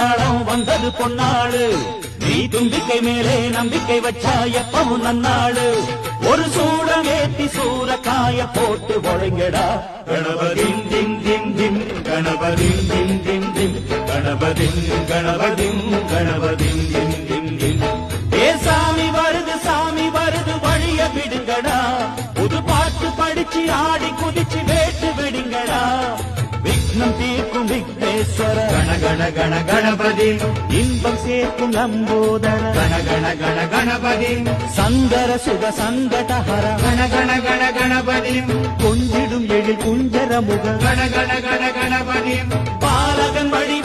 அடையாளம் வந்தது பொன்னாளு நீ தும்பிக்கை மேலே நம்பிக்கை வச்சா எப்பவும் நன்னாளு ஒரு சூடமேத்தி சூறக்காய போட்டு ஒழுங்கடா கணபதிம் திம் திம் திம் கணபதிம் திம் திம் திம் கணபதிம் கணபதிம் கணபதிம் திம் திம் திம் ஏ சாமி வருது வழிய விடுங்கடா புது பாட்டு படிச்சு ஆடி குதிச்சு வேட்டு விடுங்கடா விக்னம் தீர்க்கும் விக்னேஸ்வர கண கண கண கணபதி இன்பம் சேர்க்கும் லம்போதர கண கண கண கணபதி சங்கர சுக சங்கடஹர கண கண கண கணபதி கொஞ்சிடும் எழில் குஞ்சர முக கண கண கண கணபதி பாலகன் வழி